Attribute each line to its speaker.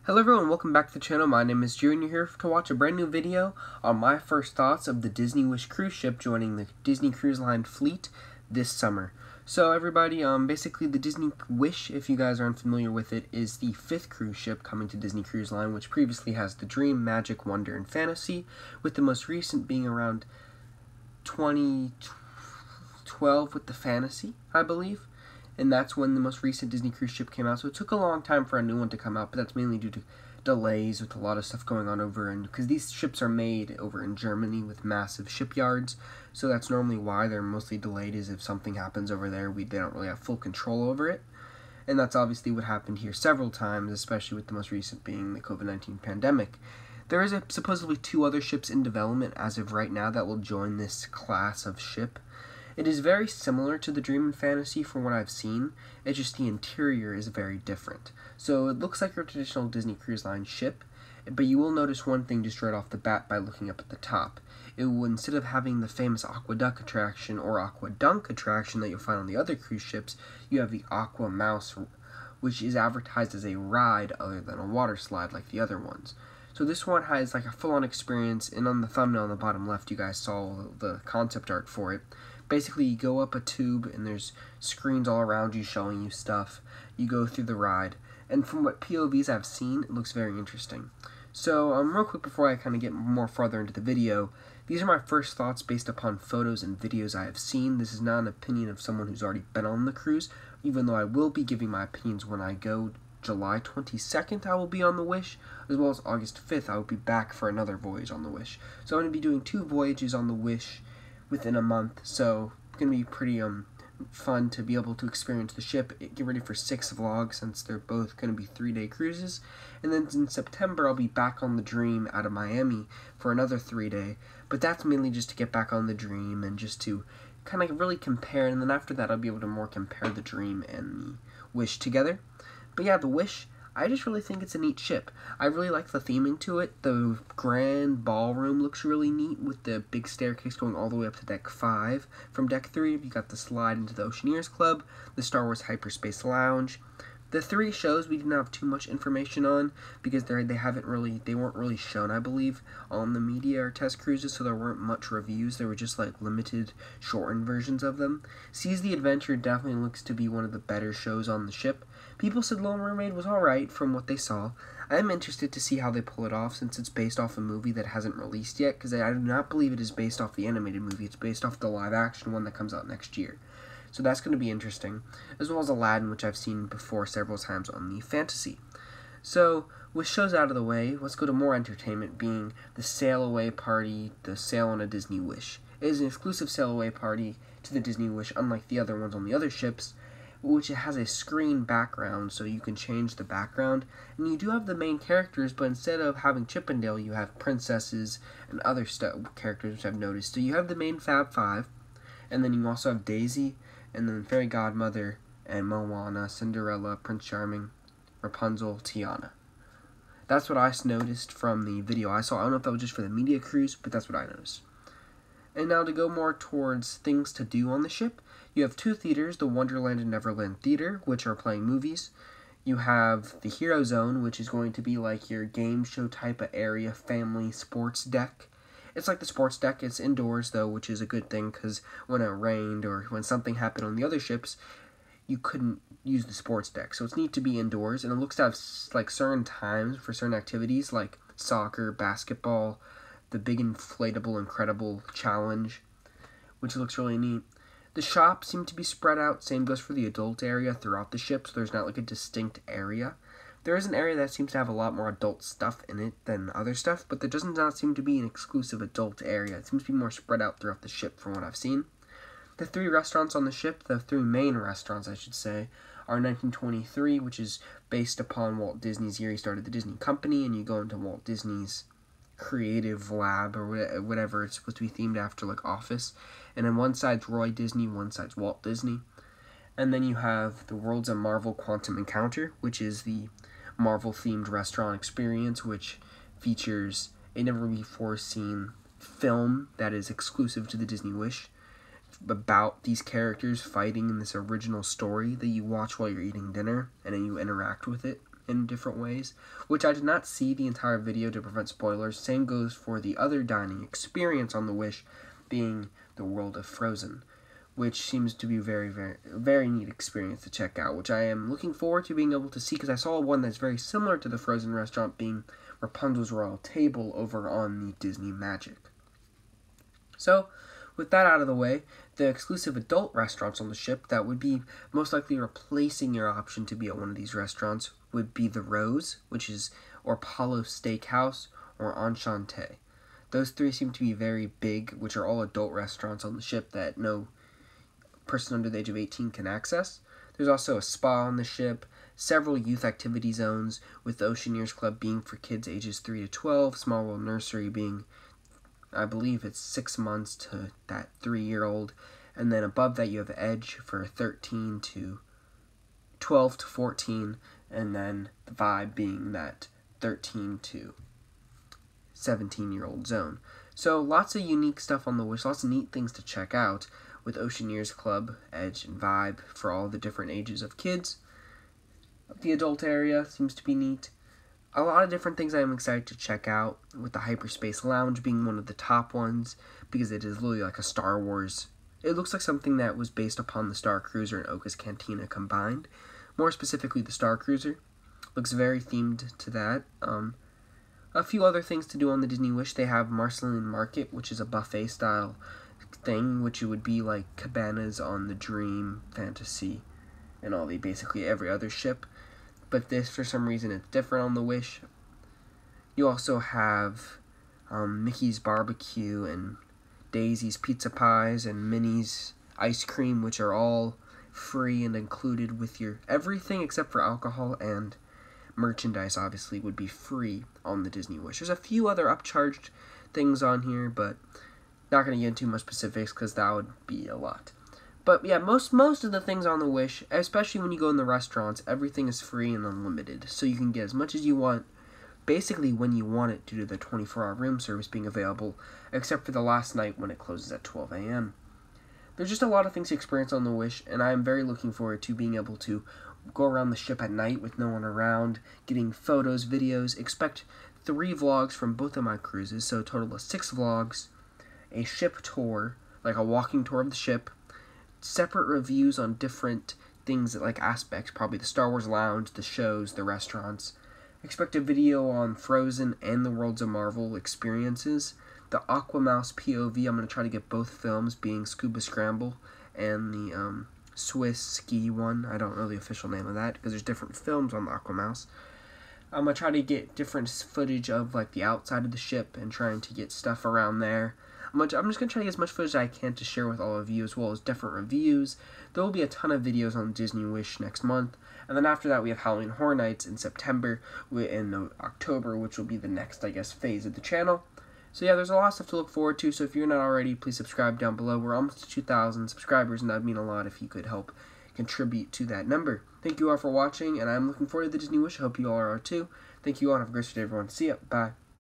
Speaker 1: Hello everyone, welcome back to the channel. My name is Drew and you're here to watch a brand new video on my first thoughts of the Disney Wish cruise ship joining the Disney Cruise Line fleet this summer. So everybody, basically the Disney Wish, if you guys aren't familiar with it, is the 5th cruise ship coming to Disney Cruise Line, which previously has the Dream, Magic, Wonder, and Fantasy, with the most recent being around 2012 with the Fantasy, I believe. And that's when the most recent Disney cruise ship came out. So it took a long time for a new one to come out, but that's mainly due to delays with a lot of stuff going on over in, because these ships are made over in Germany with massive shipyards. So that's normally why they're mostly delayed, is if something happens over there, they don't really have full control over it. And that's obviously what happened here several times, especially with the most recent being the COVID-19 pandemic. There is supposedly 2 other ships in development as of right now that will join this class of ship. It is very similar to the Dream and Fantasy from what I've seen, it's just the interior is very different. So it looks like your traditional Disney Cruise Line ship, but you will notice one thing just right off the bat by looking up at the top. It will, instead of having the famous Aqueduct attraction or Aquadunk attraction that you'll find on the other cruise ships, you have the Aqua Mouse, which is advertised as a ride other than a water slide like the other ones. So this one has like a full-on experience, and on the thumbnail on the bottom left you guys saw the concept art for it. Basically, you go up a tube, and there's screens all around you showing you stuff. You go through the ride, and from what POVs I've seen, it looks very interesting. So, real quick before I kind of get more further into the video, these are my first thoughts based upon photos and videos I have seen. This is not an opinion of someone who's already been on the cruise, even though I will be giving my opinions when I go. July 22nd, I will be on the Wish, as well as August 5th, I will be back for another voyage on the Wish. So I'm going to be doing 2 voyages on the Wish within a month, so it's going to be pretty fun to be able to experience the ship. Get ready for 6 vlogs since they're both going to be 3-day cruises. And then in September, I'll be back on the Dream out of Miami for another 3-day, but that's mainly just to get back on the Dream and just to kind of really compare, and then after that I'll be able to more compare the Dream and the Wish together. But yeah, the Wish, I just really think it's a neat ship. I really like the theming to it. The grand ballroom looks really neat with the big staircase going all the way up to Deck 5. From Deck 3, you got the slide into the Oceaneers Club, the Star Wars Hyperspace Lounge. The 3 shows we didn't have too much information on because they weren't really shown, I believe, on the media or test cruises, so there weren't much reviews. There were just like limited shortened versions of them. Seize the Adventure definitely looks to be one of the better shows on the ship. People said Little Mermaid was alright from what they saw. I am interested to see how they pull it off since it's based off a movie that hasn't released yet, because I do not believe it is based off the animated movie. It's based off the live action one that comes out next year. So that's going to be interesting, as well as Aladdin, which I've seen before several times on the Fantasy. So, with shows out of the way, let's go to more entertainment, being the Sail Away Party, the Sail on a Disney Wish. It is an exclusive Sail Away Party to the Disney Wish, unlike the other ones on the other ships, which has a screen background, so you can change the background. And you do have the main characters, but instead of having Chip and Dale, you have princesses and other characters, which I've noticed. So you have the main Fab Five, and then you also have Daisy, and then Fairy Godmother, and Moana, Cinderella, Prince Charming, Rapunzel, Tiana. That's what I noticed from the video I saw. I don't know if that was just for the media cruise, but that's what I noticed. And now to go more towards things to do on the ship, you have 2 theaters, the Wonderland and Neverland Theater, which are playing movies. You have the Hero Zone, which is going to be like your game show type of area, family sports deck. It's like the sports deck, it's indoors though, which is a good thing, because when it rained or when something happened on the other ships, you couldn't use the sports deck. So it's neat to be indoors, and it looks to have like certain times for certain activities like soccer, basketball, the big inflatable incredible challenge, which looks really neat. The shops seem to be spread out, same goes for the adult area throughout the ship, so there's not like a distinct area. There is an area that seems to have a lot more adult stuff in it than other stuff, but there does not seem to be an exclusive adult area. It seems to be more spread out throughout the ship from what I've seen. The 3 restaurants on the ship, the 3 main restaurants I should say, are 1923, which is based upon Walt Disney's year he started the Disney Company, and you go into Walt Disney's creative lab or whatever it's supposed to be themed after, like office. And then one side's Roy Disney, one side's Walt Disney. And then you have the Worlds of Marvel Quantum Encounter, which is the Marvel-themed restaurant experience, which features a never-before-seen film that is exclusive to the Disney Wish about these characters fighting in this original story that you watch while you're eating dinner, and then you interact with it. in different ways, which I did not see the entire video to prevent spoilers. Same goes for the other dining experience on the Wish, being the World of Frozen, which seems to be very neat experience to check out, which I am looking forward to being able to see, because I saw one that's very similar to the Frozen restaurant, being Rapunzel's Royal Table over on the Disney Magic. So, with that out of the way, the exclusive adult restaurants on the ship that would be most likely replacing your option to be at one of these restaurants would be the Rose, which is, or Apollo Steakhouse, or Enchante. Those three seem to be very big, which are all adult restaurants on the ship that no person under the age of 18 can access. There's also a spa on the ship, several youth activity zones, with the Oceaneers Club being for kids ages 3 to 12, Small World Nursery being, I believe it's 6 months to that 3-year-old, and then above that you have Edge for 13 to 12 to 14, and then the Vibe being that 13 to 17-year-old zone. So lots of unique stuff on the Wish, lots of neat things to check out with Oceaneers Club, Edge, and Vibe for all the different ages of kids. The adult area seems to be neat. A lot of different things I am excited to check out, with the Hyperspace Lounge being one of the top ones, because it is literally like a Star Wars. It looks like something that was based upon the Star Cruiser and Oga's Cantina combined. More specifically, the Star Cruiser. Looks very themed to that. A few other things to do on the Disney Wish. They have Marceline Market, which is a buffet style thing, which would be like cabanas on the Dream, Fantasy, and basically every other ship. But this, for some reason, it's different on the Wish. You also have Mickey's Barbecue and Daisy's Pizza Pies and Minnie's Ice Cream, which are all free and included with your everything except for alcohol, and merchandise obviously would be free on the Disney Wish. There's a few other upcharged things on here, but not going to get into much specifics because that would be a lot. But yeah, most of the things on the Wish, especially when you go in the restaurants, everything is free and unlimited. So you can get as much as you want, basically when you want it, due to the 24-hour room service being available, except for the last night when it closes at 12 a.m. There's just a lot of things to experience on the Wish, and I am very looking forward to being able to go around the ship at night with no one around, getting photos, videos. Expect 3 vlogs from both of my cruises, so a total of 6 vlogs, a ship tour, like a walking tour of the ship, separate reviews on different things, like aspects, probably the Star Wars Lounge, the shows, the restaurants. Expect a video on Frozen and the Worlds of Marvel experiences. The Aquamouse POV, I'm going to try to get both films, being Scuba Scramble and the Swiss ski one. I don't know the official name of that, because there's different films on the Aquamouse. I'm going to try to get different footage of like the outside of the ship and trying to get stuff around there. I'm just going to try to get as much footage as I can to share with all of you, as well as different reviews. There will be a ton of videos on Disney Wish next month. And then after that, we have Halloween Horror Nights in September, in October, which will be the next, I guess, phase of the channel. So yeah, there's a lot of stuff to look forward to. So if you're not already, please subscribe down below. We're almost to 2,000 subscribers, and that would mean a lot if you could help contribute to that number. Thank you all for watching, and I'm looking forward to the Disney Wish. I hope you all are too. Thank you all, and have a great day, everyone. See ya. Bye.